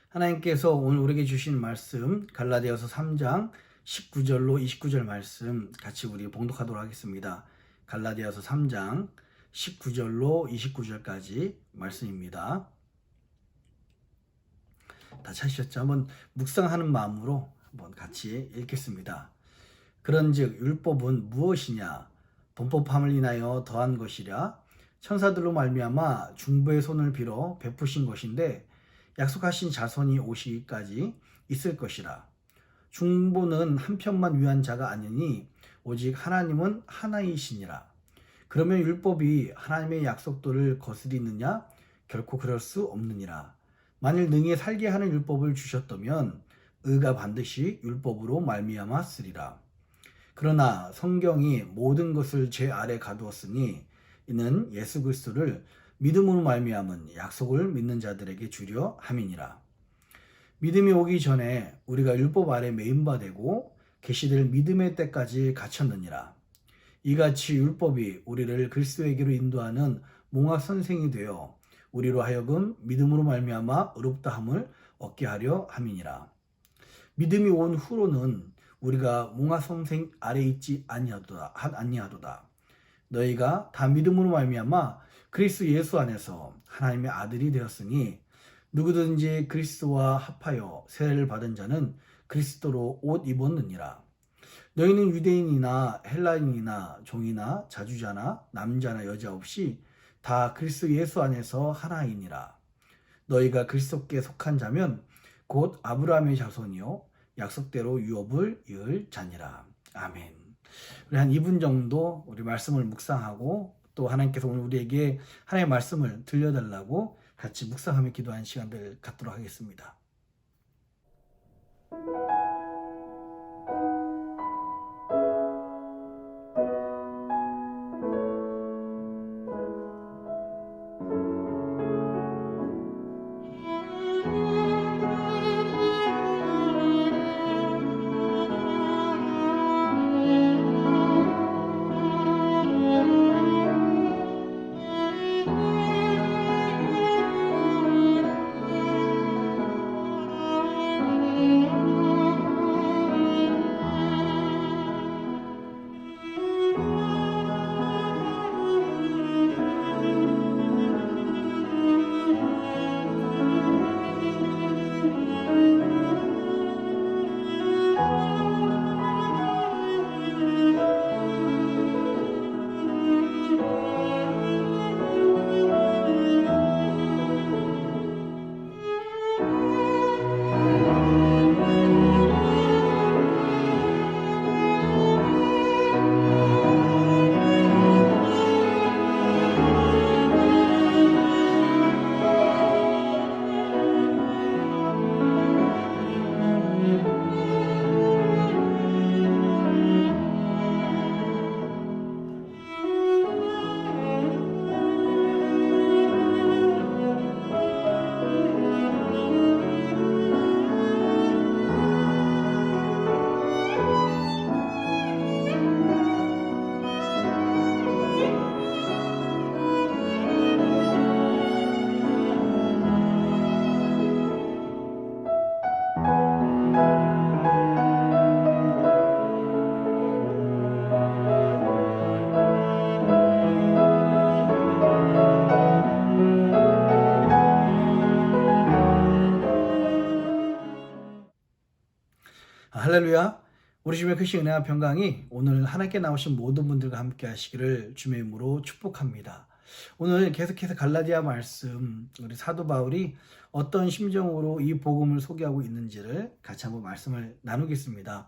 하나님께서 오늘 우리에게 주신 말씀 갈라디아서 3장 19절로 29절 말씀 같이 우리 봉독하도록 하겠습니다. 갈라디아서 3장 19절로 29절까지 말씀입니다. 다 찾으셨죠? 한번 묵상하는 마음으로 한번 같이 읽겠습니다. 그런즉 율법은 무엇이냐? 범법함을 인하여 더한 것이랴. 천사들로 말미암아 중보의 손을 빌어 베푸신 것인데 약속하신 자손이 오시기까지 있을 것이라. 중보는 한편만 위한 자가 아니니 오직 하나님은 하나이시니라. 그러면 율법이 하나님의 약속들을 거스리느냐? 결코 그럴 수 없느니라. 만일 능히 살게 하는 율법을 주셨다면 의가 반드시 율법으로 말미암아 쓰리라. 그러나 성경이 모든 것을 제 아래 가두었으니 이는 예수 그리스도를 믿음으로 말미암은 약속을 믿는 자들에게 주려 함이니라. 믿음이 오기 전에 우리가 율법 아래 매인바 되고 계시될 믿음의 때까지 갇혔느니라. 이같이 율법이 우리를 그리스도에게로 인도하는 몽학 선생이 되어 우리로 하여금 믿음으로 말미암아 의롭다함을 얻게 하려 함이니라. 믿음이 온 후로는 우리가 몽학 선생 아래 있지 아니하도다. 너희가 다 믿음으로 말미암아 그리스도 예수 안에서 하나님의 아들이 되었으니 누구든지 그리스도와 합하여 세례를 받은 자는 그리스도로 옷 입었느니라. 너희는 유대인이나 헬라인이나 종이나 자주자나 남자나 여자 없이 다 그리스도 예수 안에서 하나이니라. 너희가 그리스도께 속한 자면 곧 아브라함의 자손이요 약속대로 유업을 이을 자니라. 아멘. 우리 한 2분 정도 우리 말씀을 묵상하고 또 하나님께서 오늘 우리에게 하나님의 말씀을 들려달라고 같이 묵상하며 기도하는 시간들 갖도록 하겠습니다. 할렐루야. 우리 주님의 크신 은혜와 평강이 오늘 하나님께 나오신 모든 분들과 함께 하시기를 주님의 이름으로 축복합니다. 오늘 계속해서 갈라디아 말씀, 우리 사도 바울이 어떤 심정으로 이 복음을 소개하고 있는지를 같이 한번 말씀을 나누겠습니다.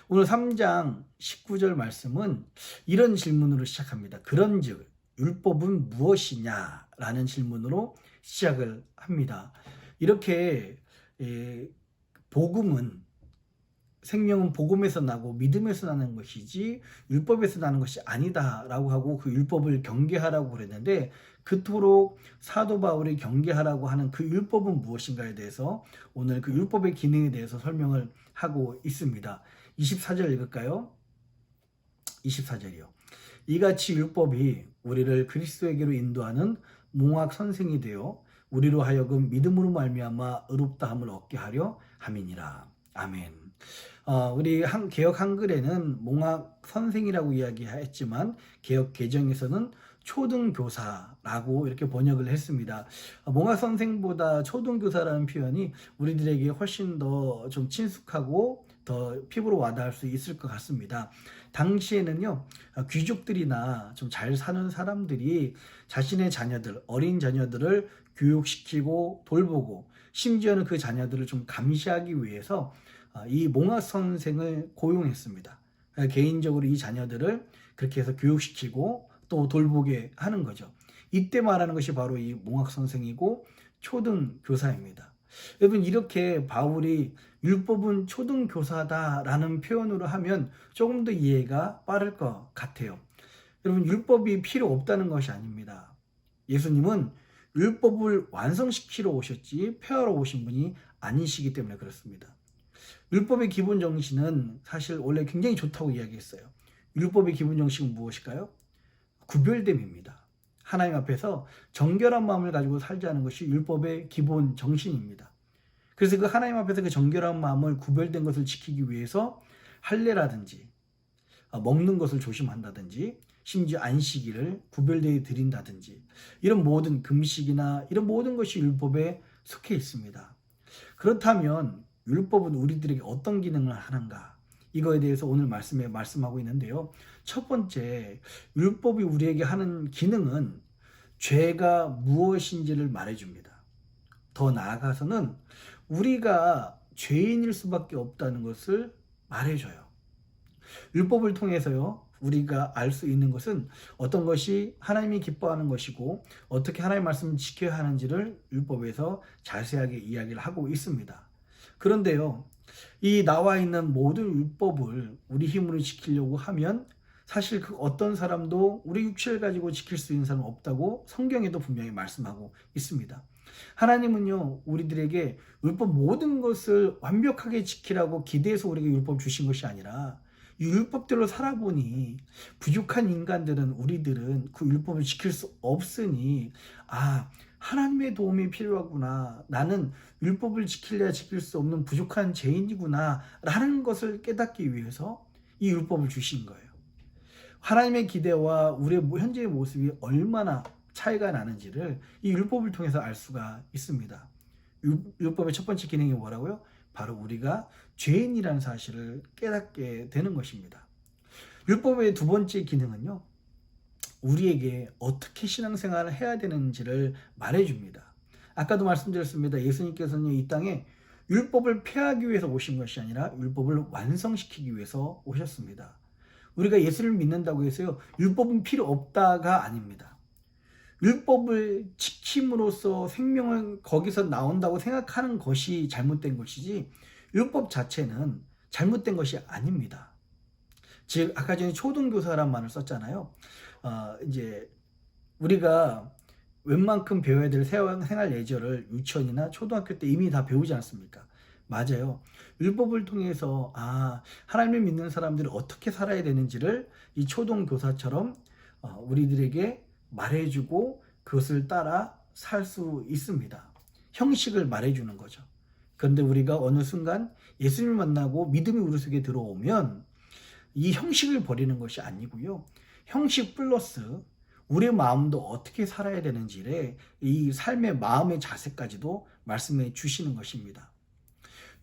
오늘 3장 19절 말씀은 이런 질문으로 시작합니다. 그런즉 율법은 무엇이냐? 라는 질문으로 시작을 합니다. 이렇게 복음은 생명은 복음에서 나고 믿음에서 나는 것이지 율법에서 나는 것이 아니다라고 하고 그 율법을 경계하라고 그랬는데 그토록 사도 바울이 경계하라고 하는 그 율법은 무엇인가에 대해서 오늘 그 율법의 기능에 대해서 설명을 하고 있습니다. 24절 읽을까요? 24절이요. 이같이 율법이 우리를 그리스도에게로 인도하는 몽학 선생이 되어 우리로 하여금 믿음으로 말미암아 의롭다함을 얻게 하려 함이니라. 아멘. 우리 개역 한글에는 몽학 선생이라고 이야기했지만 개역 개정에서는 초등교사라고 이렇게 번역을 했습니다. 몽학 선생보다 초등교사라는 표현이 우리들에게 훨씬 더 좀 친숙하고 더 피부로 와닿을 수 있을 것 같습니다. 당시에는요, 귀족들이나 좀 잘 사는 사람들이 자신의 자녀들, 어린 자녀들을 교육시키고 돌보고 심지어는 그 자녀들을 좀 감시하기 위해서 이 몽학 선생을 고용했습니다. 개인적으로 이 자녀들을 그렇게 해서 교육시키고 또 돌보게 하는 거죠. 이때 말하는 것이 바로 이 몽학 선생이고 초등교사입니다. 여러분, 이렇게 바울이 율법은 초등교사다라는 표현으로 하면 조금 더 이해가 빠를 것 같아요. 여러분, 율법이 필요 없다는 것이 아닙니다. 예수님은 율법을 완성시키러 오셨지 폐하러 오신 분이 아니시기 때문에 그렇습니다. 율법의 기본 정신은 사실 원래 굉장히 좋다고 이야기했어요. 율법의 기본 정신은 무엇일까요? 구별됨입니다. 하나님 앞에서 정결한 마음을 가지고 살자는 것이 율법의 기본 정신입니다. 그래서 그 하나님 앞에서 그 정결한 마음을 구별된 것을 지키기 위해서 할례라든지 먹는 것을 조심한다든지 심지어 안식일을 구별되어 드린다든지 이런 모든 금식이나 이런 모든 것이 율법에 속해 있습니다. 그렇다면 율법은 우리들에게 어떤 기능을 하는가? 이거에 대해서 오늘 말씀에 말씀하고 있는데요. 첫 번째, 율법이 우리에게 하는 기능은 죄가 무엇인지를 말해줍니다. 더 나아가서는 우리가 죄인일 수밖에 없다는 것을 말해줘요. 율법을 통해서요, 우리가 알 수 있는 것은 어떤 것이 하나님이 기뻐하는 것이고 어떻게 하나님의 말씀을 지켜야 하는지를 율법에서 자세하게 이야기를 하고 있습니다. 그런데요, 이 나와 있는 모든 율법을 우리 힘으로 지키려고 하면 사실 그 어떤 사람도 우리 육체를 가지고 지킬 수 있는 사람은 없다고 성경에도 분명히 말씀하고 있습니다. 하나님은요, 우리들에게 율법 모든 것을 완벽하게 지키라고 기대해서 우리에게 율법 주신 것이 아니라 이 율법대로 살아보니 부족한 인간들은 우리들은 그 율법을 지킬 수 없으니 하나님의 도움이 필요하구나. 나는 율법을 지킬래야 지킬 수 없는 부족한 죄인이구나 라는 것을 깨닫기 위해서 이 율법을 주신 거예요. 하나님의 기대와 우리의 현재의 모습이 얼마나 차이가 나는지를 이 율법을 통해서 알 수가 있습니다. 율법의 첫 번째 기능이 뭐라고요? 바로 우리가 죄인이라는 사실을 깨닫게 되는 것입니다. 율법의 두 번째 기능은요, 우리에게 어떻게 신앙생활을 해야 되는지를 말해줍니다. 아까도 말씀드렸습니다. 예수님께서는 이 땅에 율법을 폐하기 위해서 오신 것이 아니라 율법을 완성시키기 위해서 오셨습니다. 우리가 예수를 믿는다고 해서요, 율법은 필요 없다가 아닙니다. 율법을 지킴으로써 생명은 거기서 나온다고 생각하는 것이 잘못된 것이지 율법 자체는 잘못된 것이 아닙니다. 즉 아까 전에 초등교사란 말을 썼잖아요. 이제 우리가 웬만큼 배워야 될 생활 예절을 유치원이나 초등학교 때 이미 다 배우지 않습니까? 맞아요. 율법을 통해서 하나님을 믿는 사람들이 어떻게 살아야 되는지를 이 초등교사처럼 우리들에게 말해주고 그것을 따라 살 수 있습니다. 형식을 말해주는 거죠. 그런데 우리가 어느 순간 예수님을 만나고 믿음이 우리 속에 들어오면 이 형식을 버리는 것이 아니고요. 형식 플러스 우리의 마음도 어떻게 살아야 되는지를 이 삶의 마음의 자세까지도 말씀해 주시는 것입니다.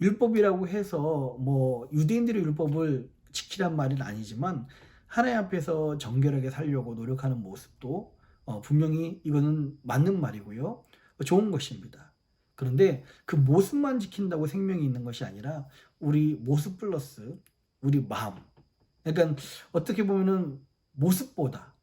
율법이라고 해서 유대인들의 율법을 지키란 말은 아니지만 하나님 앞에서 정결하게 살려고 노력하는 모습도 분명히 이거는 맞는 말이고요. 좋은 것입니다. 그런데 그 모습만 지킨다고 생명이 있는 것이 아니라 우리 모습 플러스 우리 마음. 그러니까 어떻게 보면은 모습보다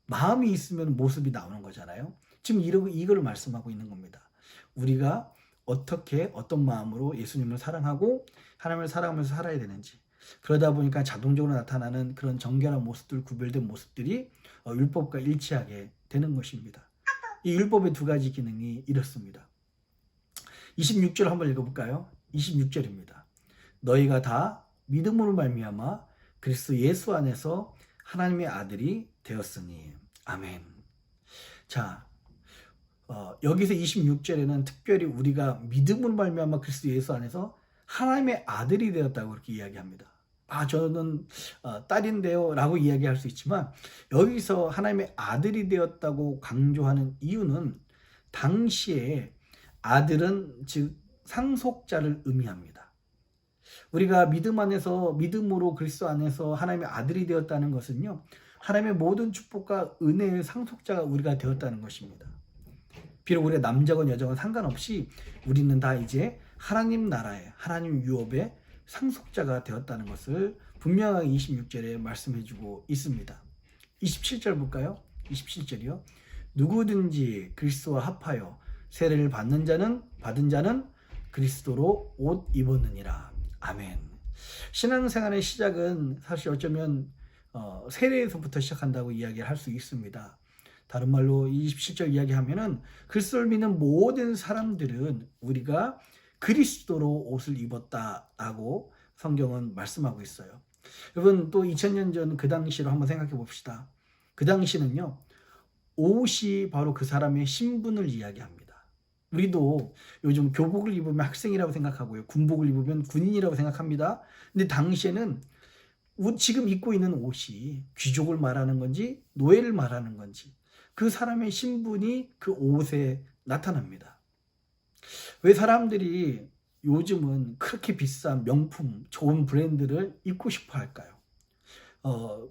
마음이 있으면 모습이 나오는 거잖아요. 지금 이걸 말씀하고 있는 겁니다. 우리가 어떻게 어떤 마음으로 예수님을 사랑하고 하나님을 사랑하면서 살아야 되는지, 그러다 보니까 자동적으로 나타나는 그런 정결한 모습들, 구별된 모습들이 율법과 일치하게 되는 것입니다. 이 율법의 두 가지 기능이 이렇습니다. 26절 한번 읽어볼까요? 26절입니다. 너희가 다 믿음으로 말미암아 그리스도 예수 안에서 하나님의 아들이 되었으니. 아멘. 자, 여기서 26절에는 특별히 우리가 믿음으로 말미암아 그리스도 예수 안에서 하나님의 아들이 되었다고 그렇게 이야기합니다. 저는 딸인데요 라고 이야기할 수 있지만, 여기서 하나님의 아들이 되었다고 강조하는 이유는 당시에 아들은 즉 상속자를 의미합니다. 우리가 믿음 안에서, 믿음으로 그리스도 안에서 하나님의 아들이 되었다는 것은요, 하나님의 모든 축복과 은혜의 상속자가 우리가 되었다는 것입니다. 비록 우리가 남자건 여자건 상관없이 우리는 다 이제 하나님 나라의, 하나님 유업의 상속자가 되었다는 것을 분명하게 26절에 말씀해주고 있습니다. 27절 볼까요? 27절이요. 누구든지 그리스도와 합하여 세례를 받은 자는 그리스도로 옷 입었느니라. 아멘. 신앙생활의 시작은 사실 어쩌면 세례에서부터 시작한다고 이야기할 수 있습니다. 다른 말로 27절 이야기하면은 그리스도를 믿는 모든 사람들은 우리가 그리스도로 옷을 입었다라고 성경은 말씀하고 있어요. 여러분, 또 2000년 전 그 당시로 한번 생각해 봅시다. 그 당시는요, 옷이 바로 그 사람의 신분을 이야기합니다. 우리도 요즘 교복을 입으면 학생이라고 생각하고요, 군복을 입으면 군인이라고 생각합니다. 근데 당시에는 지금 입고 있는 옷이 귀족을 말하는 건지 노예를 말하는 건지 그 사람의 신분이 그 옷에 나타납니다. 왜 사람들이 요즘은 그렇게 비싼 명품, 좋은 브랜드를 입고 싶어 할까요?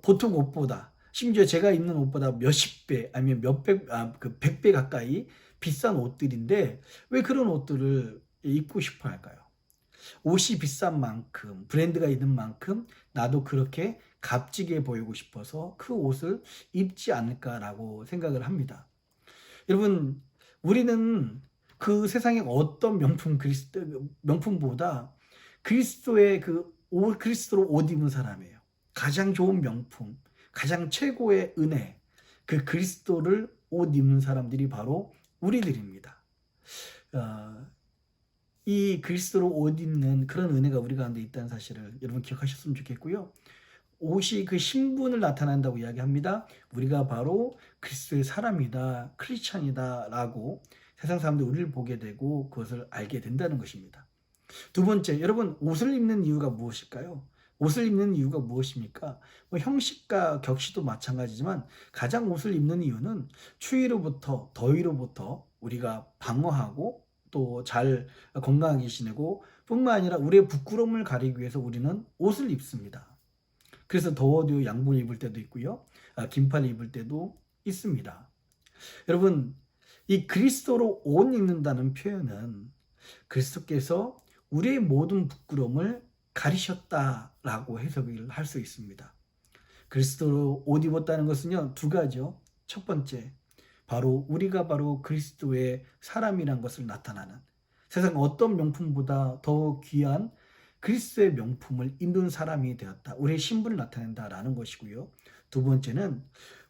보통 옷보다, 심지어 제가 입는 옷보다 몇십 배 아니면 몇백, 100배 가까이 비싼 옷들인데 왜 그런 옷들을 입고 싶어 할까요? 옷이 비싼 만큼, 브랜드가 있는 만큼 나도 그렇게 값지게 보이고 싶어서 그 옷을 입지 않을까라고 생각을 합니다. 여러분, 우리는 그 세상의 어떤 명품보다 그리스도의 그리스도로 옷 입은 사람이에요. 가장 좋은 명품, 가장 최고의 은혜, 그 그리스도를 옷 입는 사람들이 바로 우리들입니다. 이 그리스도로 옷 입는 그런 은혜가 우리 가운데 있다는 사실을 여러분 기억하셨으면 좋겠고요. 옷이 그 신분을 나타낸다고 이야기합니다. 우리가 바로 그리스도의 사람이다, 크리스찬이다 라고 세상 사람들이 우리를 보게 되고 그것을 알게 된다는 것입니다. 두 번째, 여러분, 옷을 입는 이유가 무엇일까요? 옷을 입는 이유가 무엇입니까? 형식과 격식도 마찬가지지만 가장 옷을 입는 이유는 추위로부터, 더위로부터 우리가 방어하고 또 잘 건강하게 지내고 뿐만 아니라 우리의 부끄러움을 가리기 위해서 우리는 옷을 입습니다. 그래서 더워도 양복을 입을 때도 있고요, 긴팔을 입을 때도 있습니다. 여러분, 이 그리스도로 옷 입는다는 표현은 그리스도께서 우리의 모든 부끄러움을 가리셨다라고 해석을 할 수 있습니다. 그리스도로 옷 입었다는 것은요, 두 가지요. 첫 번째, 바로 우리가 바로 그리스도의 사람이란 것을 나타나는, 세상 어떤 명품보다 더 귀한 그리스도의 명품을 입는 사람이 되었다, 우리의 신분을 나타낸다라는 것이고요. 두 번째는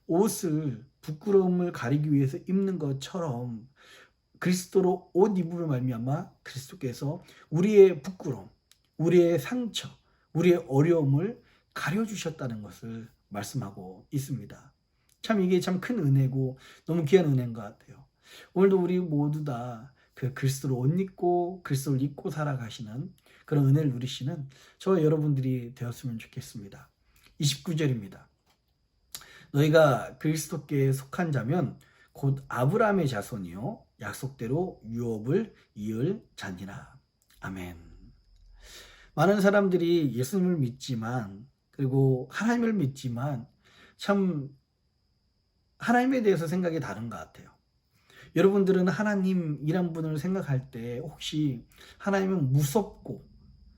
옷을 부끄러움을 가리기 위해서 입는 것처럼 그리스도로 옷 입음을 말미암아 그리스도께서 우리의 부끄러움, 우리의 상처, 우리의 어려움을 가려주셨다는 것을 말씀하고 있습니다. 참 이게 참 큰 은혜고 너무 귀한 은혜인 것 같아요. 오늘도 우리 모두 다 그 그리스도로 옷 입고 그리스도를 입고 살아가시는 그런 은혜를 누리시는 저와 여러분들이 되었으면 좋겠습니다. 29절입니다. 너희가 그리스도께 속한 자면 곧 아브라함의 자손이요 약속대로 유업을 이을 자니라. 아멘. 많은 사람들이 예수님을 믿지만, 그리고 하나님을 믿지만 참 하나님에 대해서 생각이 다른 것 같아요. 여러분들은 하나님이란 분을 생각할 때 혹시 하나님은 무섭고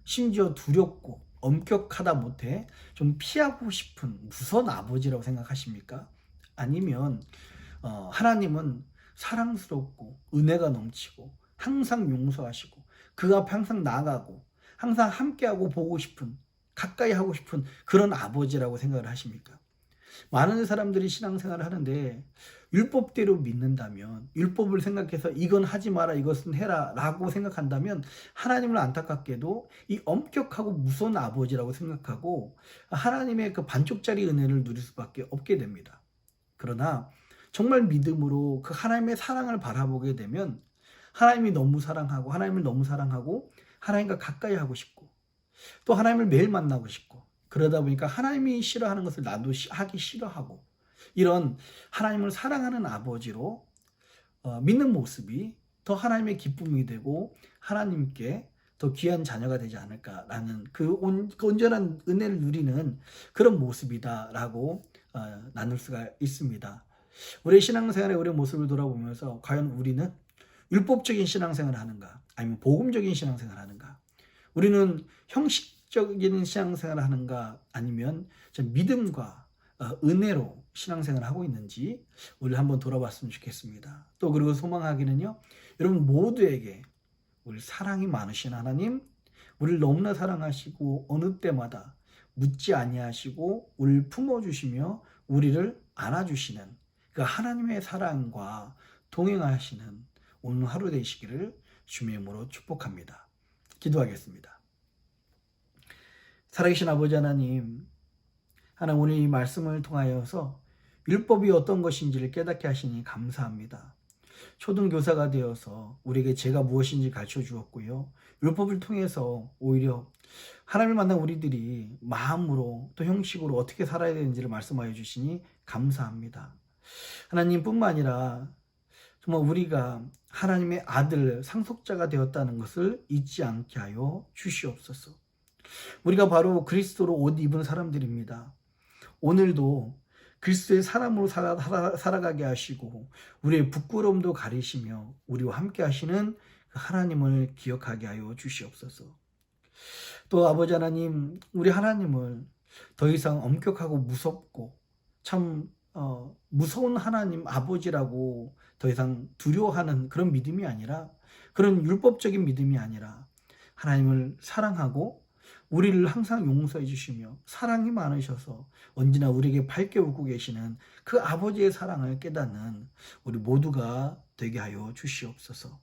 심지어 두렵고 엄격하다 못해 좀 피하고 싶은 무서운 아버지라고 생각하십니까? 아니면 하나님은 사랑스럽고 은혜가 넘치고 항상 용서하시고 그 앞에 항상 나아가고 항상 함께하고 보고 싶은, 가까이 하고 싶은 그런 아버지라고 생각을 하십니까? 많은 사람들이 신앙생활을 하는데 율법대로 믿는다면, 율법을 생각해서 이건 하지 마라, 이것은 해라 라고 생각한다면 하나님을 안타깝게도 이 엄격하고 무서운 아버지라고 생각하고 하나님의 그 반쪽짜리 은혜를 누릴 수밖에 없게 됩니다. 그러나 정말 믿음으로 그 하나님의 사랑을 바라보게 되면 하나님이 너무 사랑하고 하나님을 너무 사랑하고 하나님과 가까이 하고 싶고 또 하나님을 매일 만나고 싶고 그러다 보니까 하나님이 싫어하는 것을 나도 하기 싫어하고 이런 하나님을 사랑하는 아버지로 믿는 모습이 더 하나님의 기쁨이 되고 하나님께 더 귀한 자녀가 되지 않을까라는 그 온전한 은혜를 누리는 그런 모습이다라고 나눌 수가 있습니다. 우리의 신앙생활의 우리의 모습을 돌아보면서 과연 우리는 율법적인 신앙생활을 하는가 아니면 복음적인 신앙생활을 하는가, 우리는 형식적인 신앙생활을 하는가 아니면 믿음과 은혜로 신앙생활을 하고 있는지 우리 한번 돌아봤으면 좋겠습니다. 또 그리고 소망하기는요, 여러분 모두에게 우리 사랑이 많으신 하나님, 우리를 너무나 사랑하시고 어느 때마다 묻지 아니하시고 우리를 품어주시며 우리를 안아주시는 그 하나님의 사랑과 동행하시는 오늘 하루 되시기를 주님의 이름으로 축복합니다. 기도하겠습니다. 살아계신 아버지 하나님, 오늘 이 말씀을 통하여서 율법이 어떤 것인지를 깨닫게 하시니 감사합니다. 초등교사가 되어서 우리에게 죄가 무엇인지 가르쳐 주었고요. 율법을 통해서 오히려 하나님을 만난 우리들이 마음으로 또 형식으로 어떻게 살아야 되는지를 말씀하여 주시니 감사합니다. 하나님뿐만 아니라 정말 우리가 하나님의 아들 상속자가 되었다는 것을 잊지 않게 하여 주시옵소서. 우리가 바로 그리스도로 옷 입은 사람들입니다. 오늘도 그리스도의 사람으로 살아가게 하시고 우리의 부끄러움도 가리시며 우리와 함께 하시는 하나님을 기억하게 하여 주시옵소서. 또 아버지 하나님, 우리 하나님을 더 이상 엄격하고 무섭고 참 무서운 하나님 아버지라고 더 이상 두려워하는 그런 믿음이 아니라, 그런 율법적인 믿음이 아니라 하나님을 사랑하고 우리를 항상 용서해 주시며 사랑이 많으셔서 언제나 우리에게 밝게 웃고 계시는 그 아버지의 사랑을 깨닫는 우리 모두가 되게 하여 주시옵소서.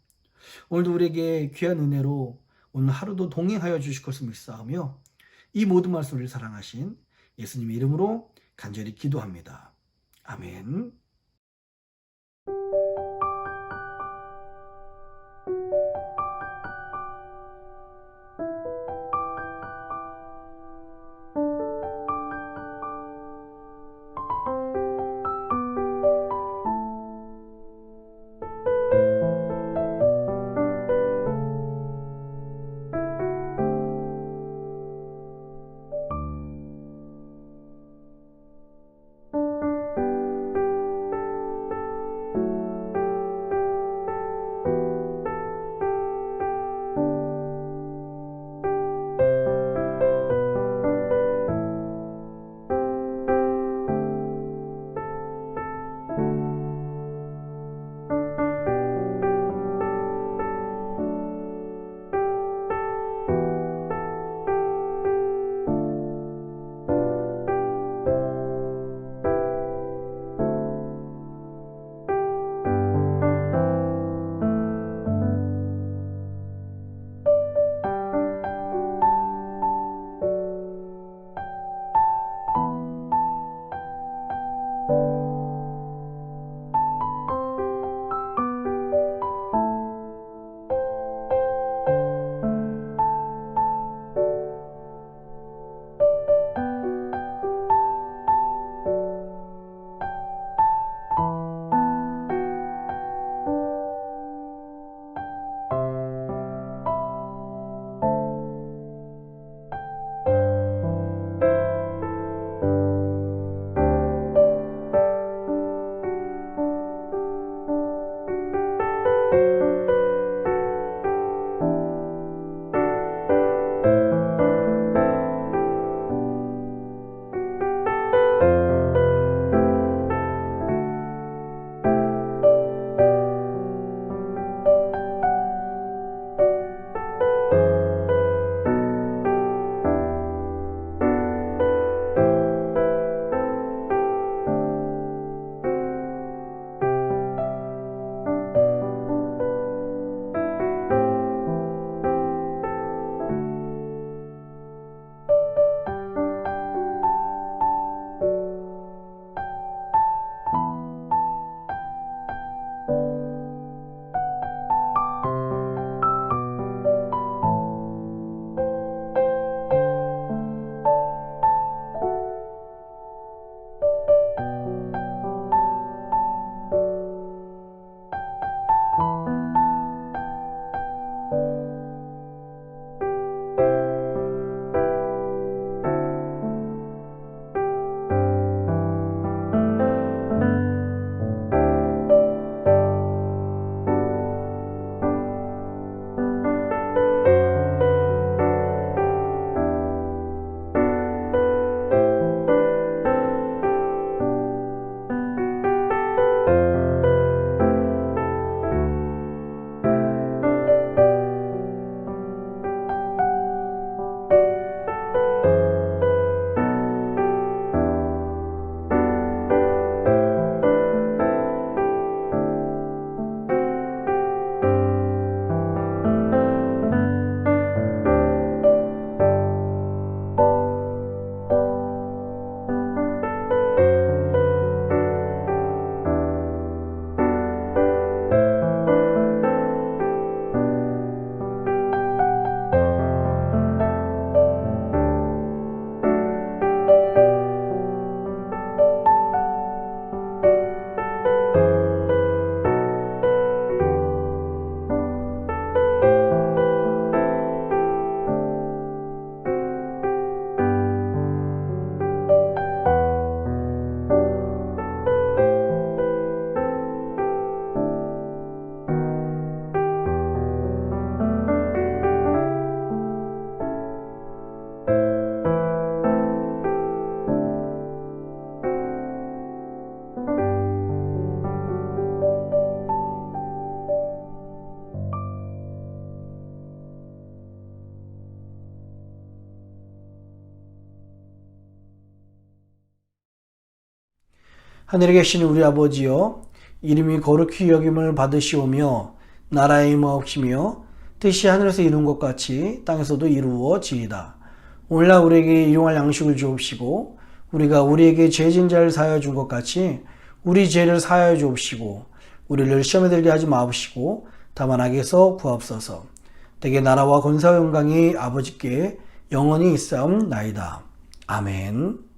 오늘도 우리에게 귀한 은혜로 오늘 하루도 동행하여 주실 것을 믿사오며 이 모든 말씀을 사랑하신 예수님의 이름으로 간절히 기도합니다. 아멘. 하늘에 계신 우리 아버지여, 이름이 거룩히 여김을 받으시오며 나라의 임하옵시며 뜻이 하늘에서 이룬 것 같이 땅에서도 이루어지이다. 오늘날 우리에게 일용할 양식을 주옵시고 우리가 우리에게 죄진 자를 사하여 준 것 같이 우리 죄를 사하여 주옵시고 우리를 시험에 들게 하지 마옵시고 다만 악에서 구하옵소서. 대개 나라와 권세와 영광이 아버지께 영원히 있사옵나이다. 아멘.